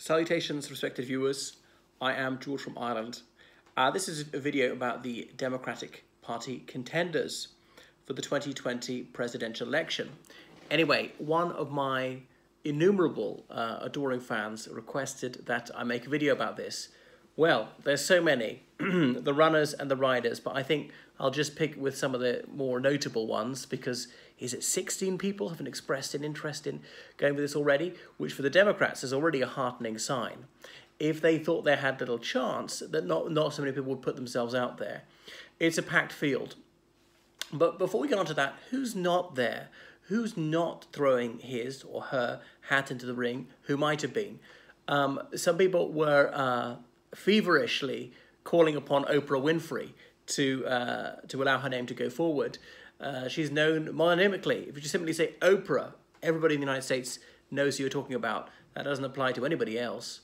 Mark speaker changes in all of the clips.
Speaker 1: Salutations, respected viewers. I am George from Ireland. This is a video about the Democratic Party contenders for the 2020 presidential election. Anyway, one of my innumerable adoring fans requested that I make a video about this. Well, there's so many, the runners and the riders, but I think I'll just pick with some of the more notable ones because is it 16 people have expressed an interest in going with this already, which for the Democrats is already a heartening sign. If they thought they had little chance, that not so many people would put themselves out there. It's a packed field. But before we get on to that, who's not there? Who's not throwing his or her hat into the ring? Who might have been? Some people were feverishly calling upon Oprah Winfrey to allow her name to go forward. She's known mononymically. If you just simply say Oprah, everybody in the United States knows who you're talking about. That doesn't apply to anybody else.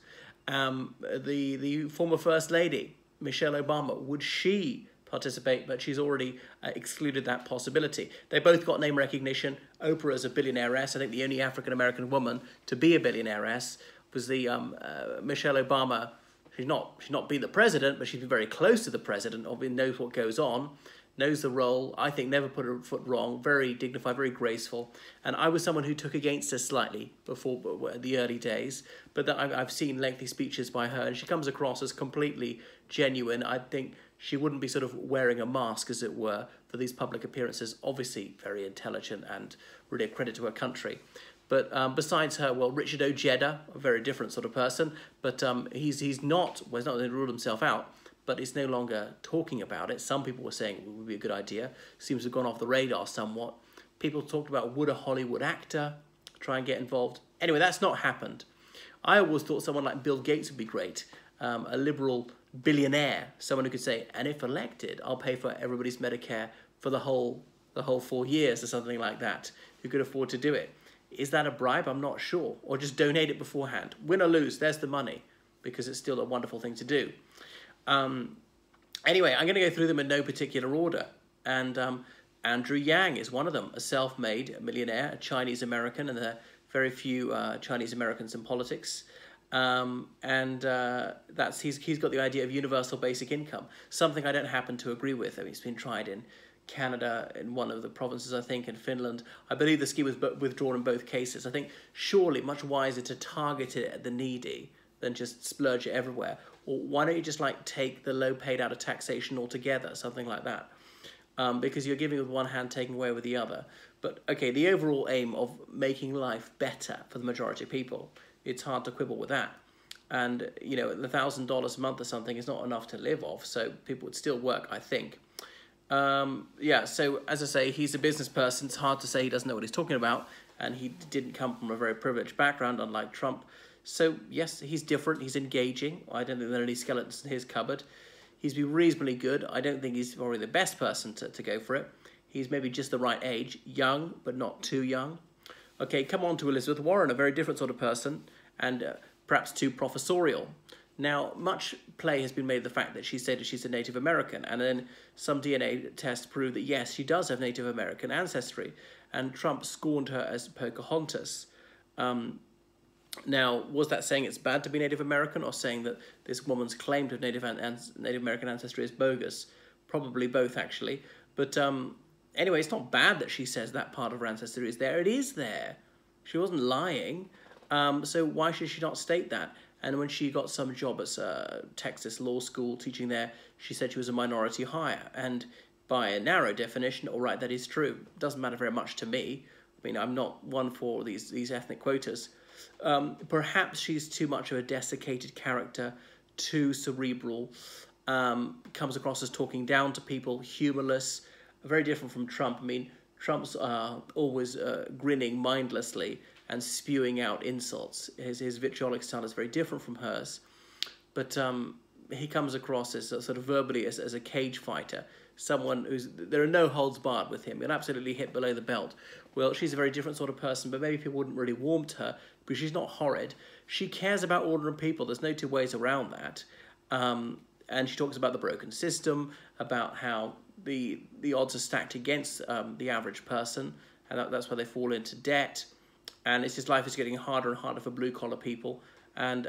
Speaker 1: The former First Lady, Michelle Obama, would she participate? But she's already excluded that possibility. They both got name recognition. Oprah is a billionairess. I think the only African-American woman to be a billionairess was the Michelle Obama. She's not been the president, but she's been very close to the president, obviously knows what goes on, knows the role, I think never put her foot wrong, very dignified, very graceful. And I was someone who took against her slightly before the early days, but that I've seen lengthy speeches by her, and she comes across as completely genuine. I think she wouldn't be sort of wearing a mask, as it were, for these public appearances. Obviously very intelligent and really a credit to her country. But besides her, well, Richard Ojeda, a very different sort of person, but he's not going to rule himself out, but he's no longer talking about it. Some people were saying it would be a good idea. Seems to have gone off the radar somewhat. People talked about would a Hollywood actor try and get involved. Anyway, that's not happened. I always thought someone like Bill Gates would be great, a liberal billionaire, someone who could say, and if elected, I'll pay for everybody's Medicare for the whole 4 years or something like that, who could afford to do it. Is that a bribe? I'm not sure. Or just donate it beforehand. Win or lose, there's the money, because it's still a wonderful thing to do. Anyway, I'm going to go through them in no particular order. And Andrew Yang is one of them, a self-made millionaire, a Chinese American, and there are very few Chinese Americans in politics. He's got the idea of universal basic income, something I don't happen to agree with. I mean, it's been tried in Canada, in one of the provinces, I think, in Finland. I believe the scheme was withdrawn in both cases. I think surely much wiser to target it at the needy than just splurge it everywhere. Or why don't you just like take the low paid out of taxation altogether, something like that? Because you're giving with one hand, taking away with the other. But okay, the overall aim of making life better for the majority of people, it's hard to quibble with that. And, you know, $1,000 a month or something is not enough to live off, so people would still work, I think. Yeah, so as I say, he's a business person. It's hard to say he doesn't know what he's talking about, and he didn't come from a very privileged background, unlike Trump. So yes, he's different, he's engaging. I don't think there are any skeletons in his cupboard. He's been reasonably good. I don't think he's probably the best person to go for it. He's maybe just the right age, young, but not too young. Okay, come on to Elizabeth Warren, a very different sort of person, and perhaps too professorial. Now, much play has been made of the fact that she said that she's a Native American, and then some DNA tests prove that, yes, she does have Native American ancestry, and Trump scorned her as Pocahontas. Now, was that saying it's bad to be Native American, or saying that this woman's claim to have Native American ancestry is bogus? Probably both, actually. But anyway, it's not bad that she says that part of her ancestry is there. It is there. She wasn't lying. So why should she not state that? And when she got some job at Texas law school teaching there, she said she was a minority hire. And by a narrow definition, all right, that is true. It doesn't matter very much to me. I mean, I'm not one for these ethnic quotas. Perhaps she's too much of a desiccated character, too cerebral, comes across as talking down to people, humorless, very different from Trump. I mean, Trump's always grinning mindlessly and spewing out insults. His vitriolic style is very different from hers. But he comes across as sort of verbally as a cage fighter, someone there are no holds barred with him. He'll absolutely hit below the belt. Well, she's a very different sort of person, but maybe people wouldn't really warm to her because she's not horrid. She cares about ordinary people. There's no two ways around that. And she talks about the broken system, about how the odds are stacked against the average person, and that's why they fall into debt. and it's just life is getting harder and harder for blue-collar people and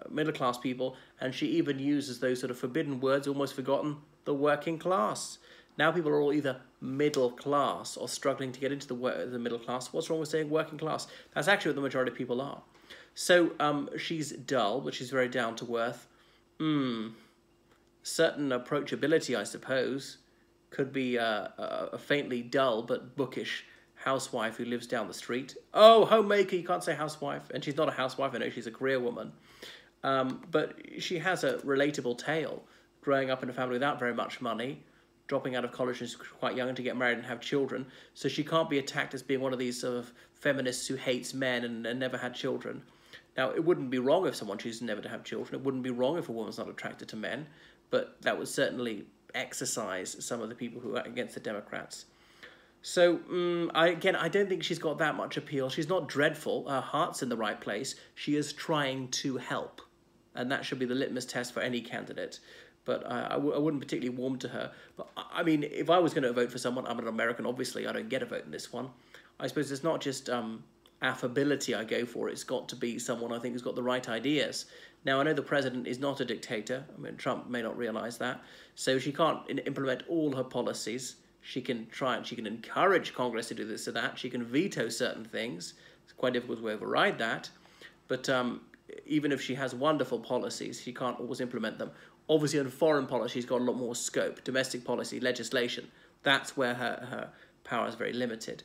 Speaker 1: middle-class people, and she even uses those sort of forbidden words, almost forgotten, the working class. Now people are all either middle class or struggling to get into the middle class. What's wrong with saying working class? That's actually what the majority of people are. So she's dull, but she's very down to earth. Certain approachability, I suppose, could be a faintly dull but bookish housewife who lives down the street. Oh, homemaker, you can't say housewife. And she's not a housewife, I know she's a career woman. But she has a relatable tale, growing up in a family without very much money, dropping out of college when she's quite young to get married and have children. So she can't be attacked as being one of these sort of feminists who hates men and never had children. Now, it wouldn't be wrong if someone chooses never to have children. It wouldn't be wrong if a woman's not attracted to men. But that would certainly exercise some of the people who are against the Democrats. So, I don't think she's got that much appeal. She's not dreadful. Her heart's in the right place. She is trying to help. And that should be the litmus test for any candidate. But I wouldn't particularly warm to her. But, I mean, if I was going to vote for someone, I'm an American, obviously. I don't get a vote in this one. I suppose it's not just affability I go for. It's got to be someone I think who's got the right ideas. Now, I know the president is not a dictator. I mean, Trump may not realise that. So she can't implement all her policies. She can try and she can encourage Congress to do this or that. She can veto certain things. It's quite difficult to override that. But even if she has wonderful policies, she can't always implement them. Obviously, on foreign policy, she's got a lot more scope. Domestic policy, legislation, that's where her power is very limited.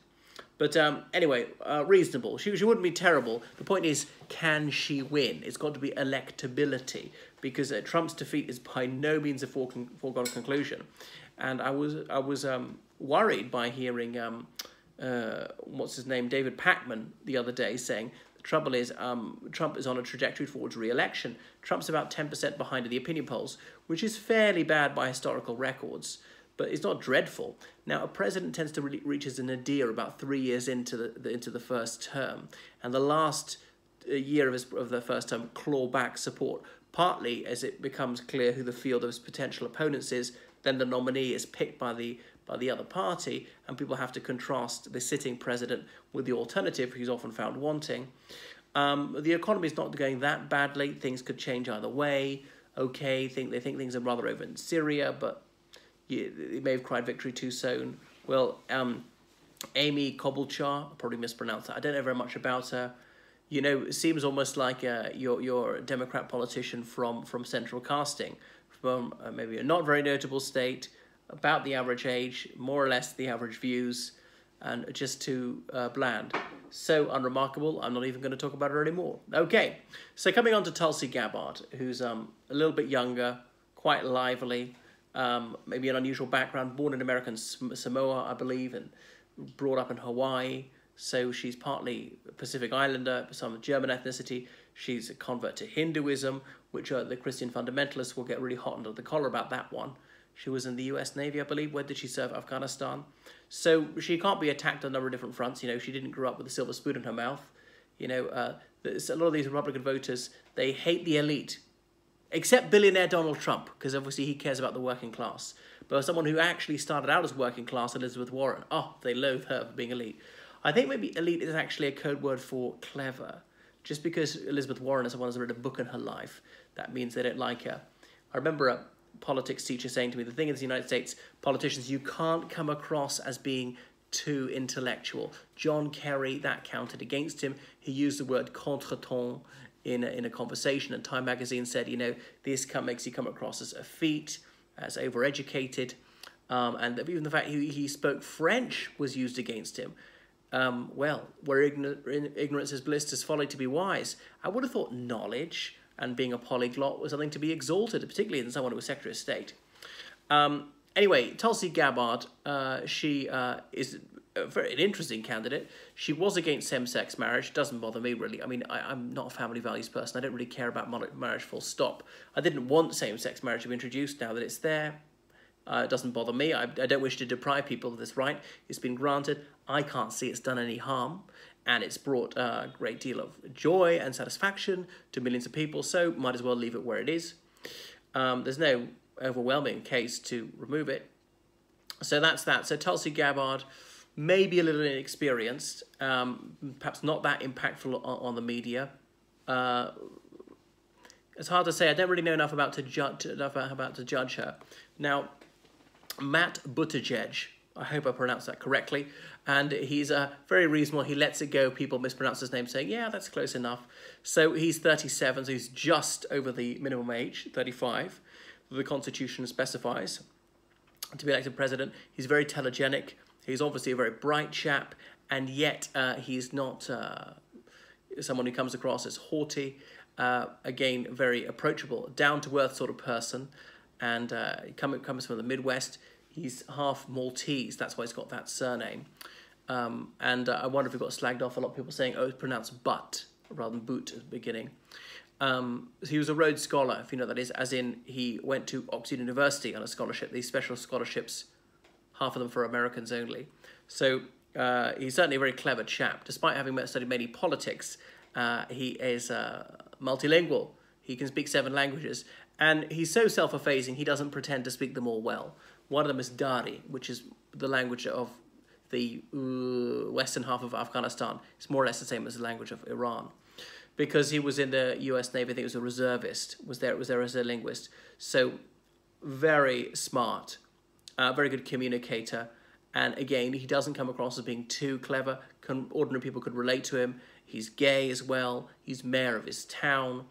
Speaker 1: But anyway, reasonable. She wouldn't be terrible. The point is, can she win? It's got to be electability, because Trump's defeat is by no means a foregone conclusion. And I was worried by hearing what's his name, David Pakman, the other day saying the trouble is Trump is on a trajectory towards re-election. Trump's about 10% behind in the opinion polls, which is fairly bad by historical records. But it's not dreadful. Now, a president tends to really reach his nadir about 3 years into the first term, and the last year of the first term claw back support, partly as it becomes clear who the field of his potential opponents is. Then the nominee is picked by the other party, and people have to contrast the sitting president with the alternative, who's often found wanting. The economy is not going that badly. Things could change either way. Okay, they think things are rather over in Syria, but they may have cried victory too soon. Well, Amy Klobuchar, I probably mispronounced that. I don't know very much about her. You know, it seems almost like your Democrat politician from central casting, from maybe a not very notable state, about the average age, more or less the average views, and just too bland. So unremarkable, I'm not even going to talk about her anymore. Okay, so coming on to Tulsi Gabbard, who's a little bit younger, quite lively, maybe an unusual background, born in American Samoa, I believe, and brought up in Hawaii. So she's partly Pacific Islander, some German ethnicity. She's a convert to Hinduism, which the Christian fundamentalists will get really hot under the collar about that one. She was in the US Navy, I believe. Where did she serve? Afghanistan. So she can't be attacked on a number of different fronts. You know, she didn't grow up with a silver spoon in her mouth. You know, a lot of these Republican voters, they hate the elite. Except billionaire Donald Trump, because obviously he cares about the working class. But someone who actually started out as working class, Elizabeth Warren, they loathe her for being elite. I think maybe elite is actually a code word for clever. Just because Elizabeth Warren is someone who's read a book in her life, that means they don't like her. I remember a politics teacher saying to me, the thing is, in the United States, politicians, you can't come across as being too intellectual. John Kerry, that counted against him. He used the word contretemps in a conversation, and Time magazine said, you know, this makes you come across as effete, as overeducated, and even the fact he spoke French was used against him. Well, where ignorance is bliss, 'tis folly to be wise. I would have thought knowledge and being a polyglot was something to be exalted, particularly in someone who was Secretary of State. Anyway, Tulsi Gabbard, she is an interesting candidate. She was against same-sex marriage. Doesn't bother me, really. I mean, I'm not a family values person. I don't really care about marriage full stop. I didn't want same-sex marriage to be introduced. Now that it's there, it doesn't bother me. I don't wish to deprive people of this right. It's been granted. I can't see it's done any harm, and it's brought a great deal of joy and satisfaction to millions of people, so might as well leave it where it is. There's no overwhelming case to remove it. So that's that. So Tulsi Gabbard, maybe a little inexperienced, perhaps not that impactful on the media. It's hard to say. I don't really know enough about to judge her. Now, Matt Buttigieg, I hope I pronounced that correctly, and he's very reasonable. He lets it go. People mispronounce his name, saying, yeah, that's close enough. So he's 37, so he's just over the minimum age, 35, the Constitution specifies, to be elected president. He's very telegenic. He's obviously a very bright chap, and yet he's not someone who comes across as haughty. Again, very approachable, down-to-earth sort of person, and comes from the Midwest. He's half Maltese, that's why he's got that surname. And I wonder if he got slagged off. A lot of people saying, oh, it's pronounced butt rather than boot at the beginning. So he was a Rhodes Scholar, if you know what that is, as in he went to Oxford University on a scholarship, these special scholarships, half of them for Americans only. So he's certainly a very clever chap. Despite having studied mainly politics, he is multilingual. He can speak 7 languages. And he's so self-effacing, he doesn't pretend to speak them all well. One of them is Dari, which is the language of the western half of Afghanistan. It's more or less the same as the language of Iran. Because he was in the US Navy, I think he was a reservist, was there as a linguist. So very smart, very good communicator. And again, he doesn't come across as being too clever. Ordinary people could relate to him. He's gay as well. He's mayor of his town.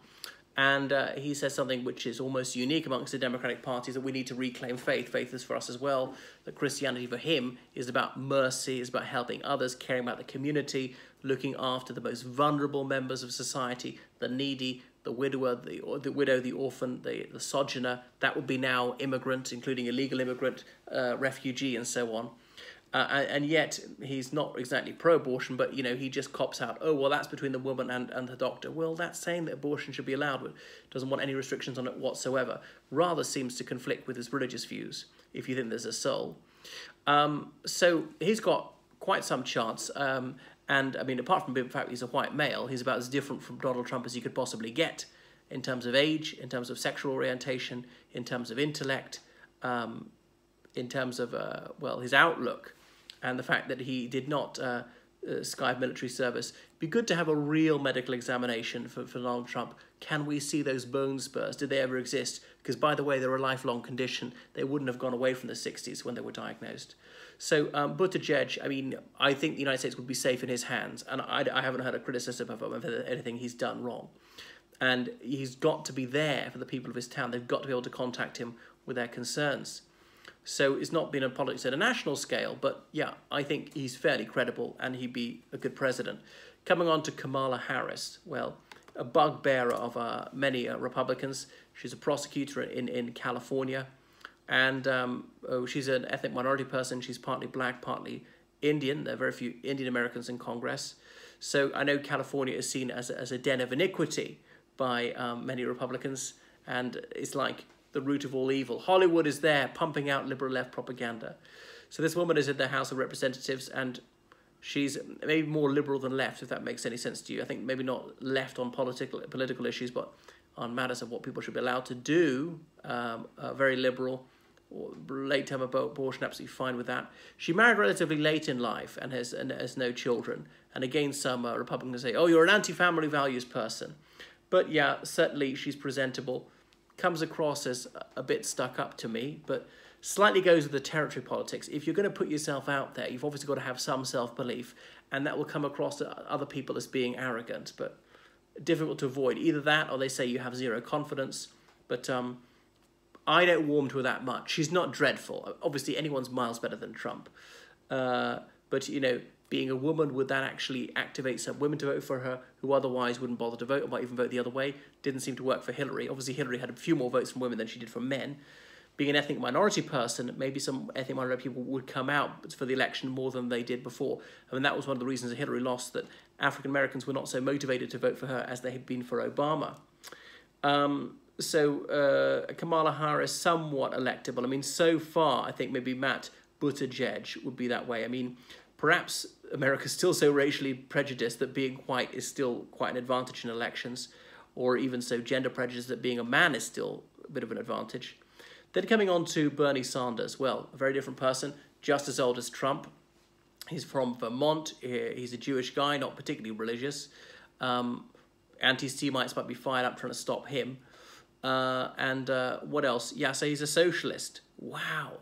Speaker 1: And he says something which is almost unique amongst the Democratic parties, that we need to reclaim faith. Faith is for us as well. That Christianity for him is about mercy, is about helping others, caring about the community, looking after the most vulnerable members of society, the needy, the widower, the widow, the orphan, the sojourner. That would be now immigrant, including illegal immigrant, refugee, and so on. And yet he's not exactly pro-abortion, but, you know, he just cops out, oh, well, that's between the woman and the doctor. Well, that's saying that abortion should be allowed, but doesn't want any restrictions on it whatsoever. Rather seems to conflict with his religious views, if you think there's a soul. So he's got quite some chance. And, I mean, apart from the fact he's a white male, he's about as different from Donald Trump as you could possibly get in terms of age, in terms of sexual orientation, in terms of intellect, in terms of, well, his outlook. And the fact that he did not skive military service. It'd be good to have a real medical examination for Donald Trump. Can we see those bone spurs? Did they ever exist? Because, by the way, they're a lifelong condition. They wouldn't have gone away from the 60s when they were diagnosed. So Buttigieg, I mean, I think the United States would be safe in his hands. And I haven't heard a criticism of anything he's done wrong. And he's got to be there for the people of his town. They've got to be able to contact him with their concerns. So it's not been a politics at a national scale, but yeah, I think he's fairly credible and he'd be a good president. Coming on to Kamala Harris, well, a bugbearer of many Republicans. She's a prosecutor in California, and she's an ethnic minority person. She's partly black, partly Indian. There are very few Indian Americans in Congress. So I know California is seen as a den of iniquity by many Republicans, and it's like the root of all evil. Hollywood is there pumping out liberal left propaganda. So this woman is in the House of Representatives, and she's maybe more liberal than left, if that makes any sense to you. I think maybe not left on political issues, but on matters of what people should be allowed to do. Very liberal. Late-term abortion, absolutely fine with that. She married relatively late in life and has no children. And again, some Republicans say, oh, you're an anti-family values person. But yeah, certainly she's presentable. Comes across as a bit stuck up to me, but slightly goes with the territory politics. If you're going to put yourself out there, you've obviously got to have some self-belief, and that will come across to other people as being arrogant, but difficult to avoid. Either that, or they say you have zero confidence, but I don't warm to her that much. She's not dreadful. Obviously, anyone's miles better than Trump. But, you know, being a woman, would that actually activate some women to vote for her who otherwise wouldn't bother to vote or might even vote the other way? Didn't seem to work for Hillary. Obviously, Hillary had a few more votes from women than she did from men. Being an ethnic minority person, maybe some ethnic minority people would come out for the election more than they did before. I mean, that was one of the reasons that Hillary lost, that African Americans were not so motivated to vote for her as they had been for Obama. Kamala Harris, somewhat electable. I mean, so far, I think maybe Matt Buttigieg would be that way. I mean, perhaps America's still so racially prejudiced that being white is still quite an advantage in elections, or even so gender prejudice that being a man is still a bit of an advantage. Then coming on to Bernie Sanders, well, a very different person, just as old as Trump. He's from Vermont. He's a Jewish guy, not particularly religious. Anti-Semites might be fired up trying to stop him. And what else? Yeah, so he's a socialist. Wow.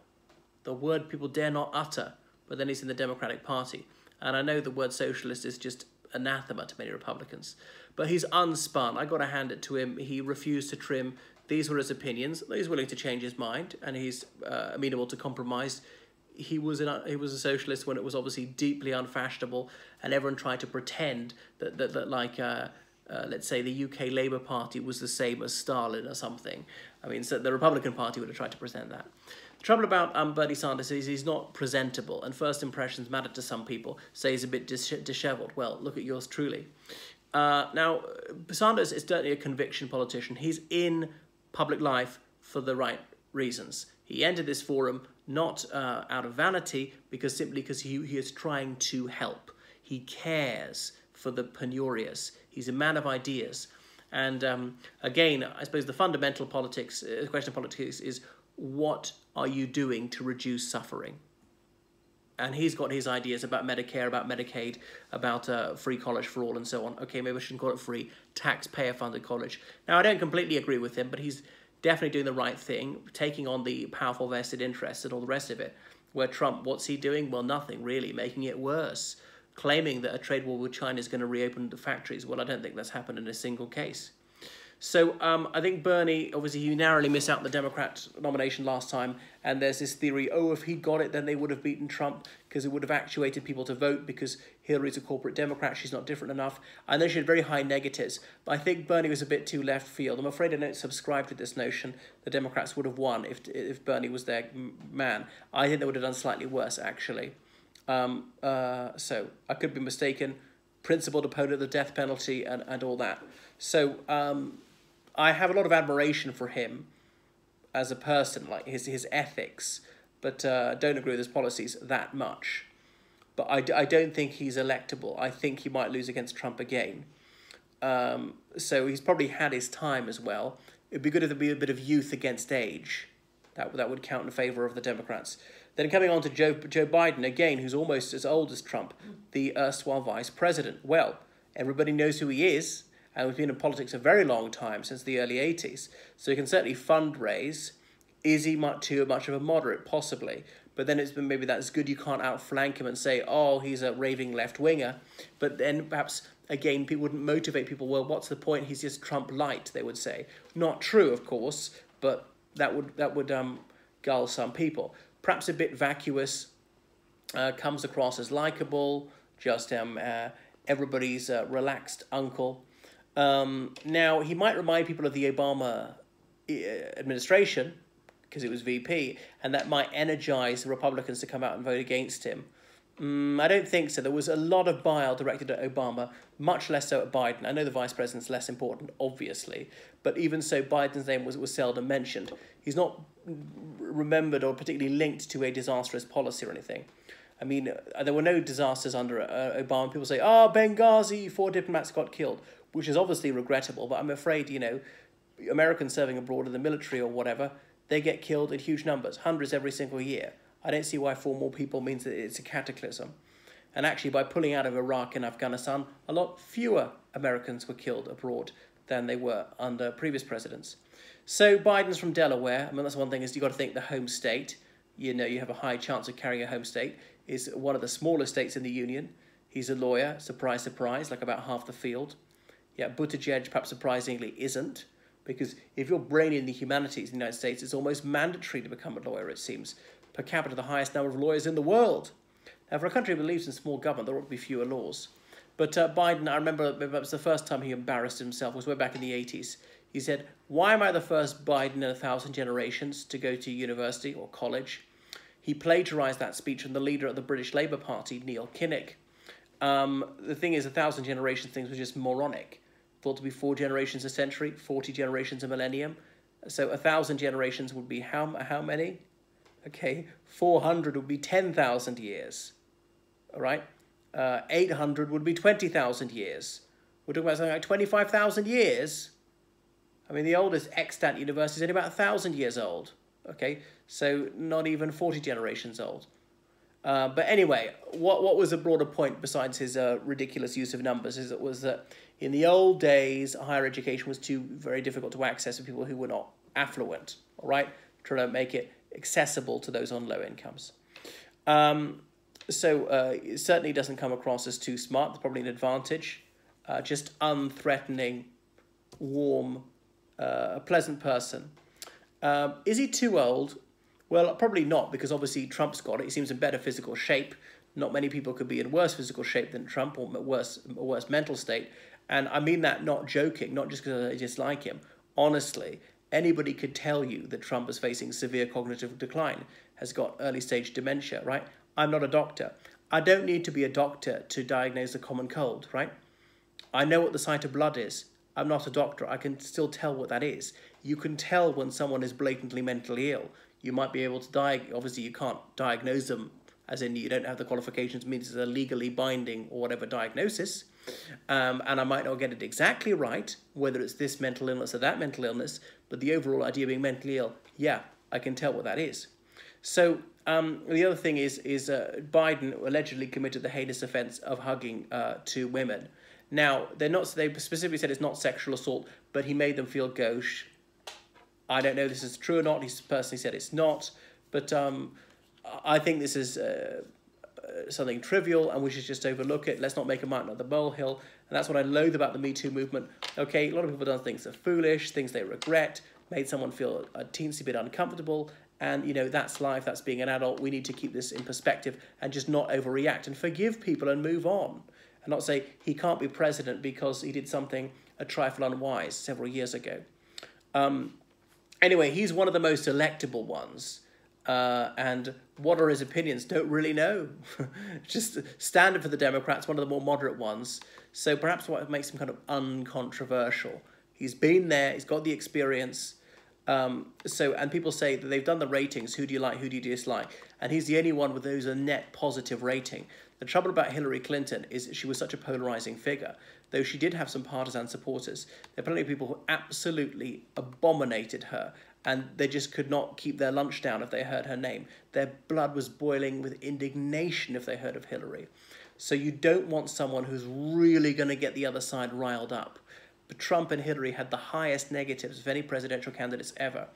Speaker 1: The word people dare not utter. But then he's in the Democratic Party. And I know the word socialist is just anathema to many Republicans. But he's unspun. I got to hand it to him. He refused to trim. These were his opinions. He's willing to change his mind. And he's amenable to compromise. He was a socialist when it was obviously deeply unfashionable, and everyone tried to pretend that let's say the UK Labour Party was the same as Stalin or something. I mean, so the Republican Party would have tried to present that. The trouble about Bernie Sanders is he's not presentable, and first impressions matter to some people. Say he's a bit dishevelled. Well, look at yours truly. Now, Sanders is certainly a conviction politician. He's in public life for the right reasons. He entered this forum not out of vanity, simply because he is trying to help. He cares for the penurious. He's a man of ideas. And again, I suppose the fundamental question of politics is, what are you doing to reduce suffering? And he's got his ideas about Medicare, about Medicaid, about free college for all and so on. Okay, maybe I shouldn't call it free, taxpayer-funded college. Now, I don't completely agree with him, but he's definitely doing the right thing, taking on the powerful vested interests and all the rest of it. Where Trump, what's he doing? Well, nothing really, making it worse. Claiming that a trade war with China is going to reopen the factories. Well, I don't think that's happened in a single case. So I think Bernie, obviously he narrowly missed out on the Democrat nomination last time, and there's this theory, oh, if he'd got it, then they would have beaten Trump because it would have actuated people to vote because Hillary's a corporate Democrat, she's not different enough. I know she had very high negatives, but I think Bernie was a bit too left field. I'm afraid I don't subscribe to this notion the Democrats would have won if Bernie was their man. I think they would have done slightly worse, actually. So I could be mistaken. Principled opponent of the death penalty and all that. So I have a lot of admiration for him as a person, like his ethics, but don't agree with his policies that much. But I don't think he's electable. I think he might lose against Trump again. So he's probably had his time as well. It'd be good if there'd be a bit of youth against age. That would count in favour of the Democrats. Then coming on to Joe Biden, again, who's almost as old as Trump, the erstwhile vice president. Well, everybody knows who he is, and we've been in politics a very long time, since the early 80s. So he can certainly fundraise. Is he too much of a moderate? Possibly. But then it's been maybe that's good you can't outflank him and say, oh, he's a raving left-winger. But then perhaps, again, people wouldn't motivate people. Well, what's the point? He's just Trump light, they would say. Not true, of course, but that would gull some people. Perhaps a bit vacuous, comes across as likable, just everybody's relaxed uncle. Now, he might remind people of the Obama administration, because it was VP, and that might energize the Republicans to come out and vote against him. I don't think so. There was a lot of bile directed at Obama, much less so at Biden. I know the vice president's less important, obviously, but even so, Biden's name was seldom mentioned. He's not remembered or particularly linked to a disastrous policy or anything. I mean, there were no disasters under Obama. People say, oh, Benghazi, 4 diplomats got killed, which is obviously regrettable, but I'm afraid, Americans serving abroad in the military or whatever, they get killed in huge numbers, hundreds every single year. I don't see why 4 more people means that it's a cataclysm. And actually, by pulling out of Iraq and Afghanistan, a lot fewer Americans were killed abroad than they were under previous presidents. So Biden's from Delaware. I mean, that's one thing is you've got to think the home state. You have a high chance of carrying a home state. Is one of the smaller states in the union. He's a lawyer, surprise, surprise, like about half the field. Yeah, Buttigieg, perhaps surprisingly, isn't. Because if you're brainy in the humanities in the United States, it's almost mandatory to become a lawyer, it seems. Per capita, the highest number of lawyers in the world. Now, for a country that believes in small government, there ought to be fewer laws. But Biden, I remember it was the first time he embarrassed himself, was way back in the 80s. He said, why am I the first Biden in 1,000 generations to go to university or college? He plagiarized that speech from the leader of the British Labour Party, Neil Kinnock. The thing is, 1,000 generations things were just moronic. Thought to be 4 generations a century, 40 generations a millennium. So 1,000 generations would be how many? Okay, 400 would be 10,000 years. All right? 800 would be 20,000 years. We're talking about something like 25,000 years. I mean, the oldest extant university is only about 1,000 years old. Okay, so not even 40 generations old. But anyway, what was a broader point besides his ridiculous use of numbers was that in the old days, higher education was very difficult to access for people who were not affluent, all right? Trying to make it accessible to those on low incomes. So it certainly doesn't come across as too smart. There's probably an advantage. Just unthreatening, warm, a pleasant person. Is he too old? Well, probably not, because obviously Trump's got it. He seems in better physical shape. Not many people could be in worse physical shape than Trump, or worse mental state. And I mean that not joking, not just because I dislike him. Honestly, anybody could tell you that Trump is facing severe cognitive decline, has got early stage dementia, right? I'm not a doctor. I don't need to be a doctor to diagnose a common cold, right? I know what the sight of blood is. I'm not a doctor. I can still tell what that is. You can tell when someone is blatantly mentally ill. You might be able to obviously you can't diagnose them, as in you don't have the qualifications, means it's a legally binding or whatever diagnosis. And I might not get it exactly right, whether it's this mental illness or that mental illness, but the overall idea of being mentally ill, yeah, I can tell what that is. So the other thing is Biden allegedly committed the heinous offense of hugging two women. Now, they specifically said it's not sexual assault, but he made them feel gauche. I don't know if this is true or not. He's personally said it's not. But I think this is something trivial, and we should just overlook it. Let's not make a mountain of the molehill. And that's what I loathe about the Me Too movement. Okay, a lot of people have done things that are foolish, things they regret, made someone feel a teensy bit uncomfortable. And, you know, that's life. That's being an adult. We need to keep this in perspective and just not overreact and forgive people and move on. And not say he can't be president because he did something a trifle unwise several years ago. Anyway, he's one of the most electable ones. And what are his opinions? Don't really know. Just standard for the Democrats, one of the more moderate ones. So perhaps what makes him kind of uncontroversial. He's been there. He's got the experience. And people say that they've done the ratings. Who do you like? Who do you dislike? And he's the only one with those a net positive rating. The trouble about Hillary Clinton is she was such a polarizing figure. Though she did have some partisan supporters, there are plenty of people who absolutely abominated her, and they just could not keep their lunch down if they heard her name. Their blood was boiling with indignation if they heard of Hillary. So you don't want someone who's really going to get the other side riled up. But Trump and Hillary had the highest negatives of any presidential candidates ever.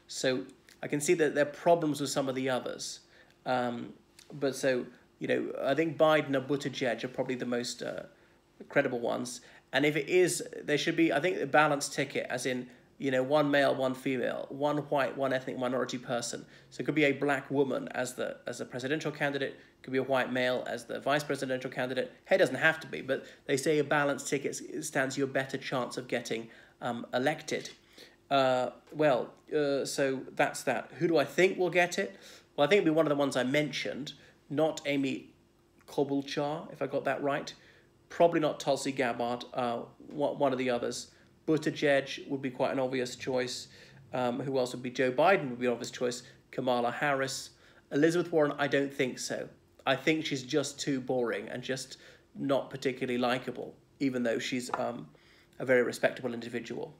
Speaker 1: So I can see that there are problems with some of the others. But so, you know, I think Biden and Buttigieg are probably the most credible ones. And if it is, there should be, I think, a balanced ticket, as in, you know, one male, one female, one white, one ethnic minority person. So it could be a black woman as the presidential candidate, could be a white male as the vice presidential candidate. Hey, it doesn't have to be, but they say a balanced ticket stands you a better chance of getting elected. So that's that. Who do I think will get it? Well, I think it'll be one of the ones I mentioned, not Amy Klobuchar, if I got that right. Probably not Tulsi Gabbard, one of the others. Buttigieg would be quite an obvious choice. Who else would be? Joe Biden would be an obvious choice. Kamala Harris. Elizabeth Warren, I don't think so. I think she's just too boring and just not particularly likable, even though she's a very respectable individual.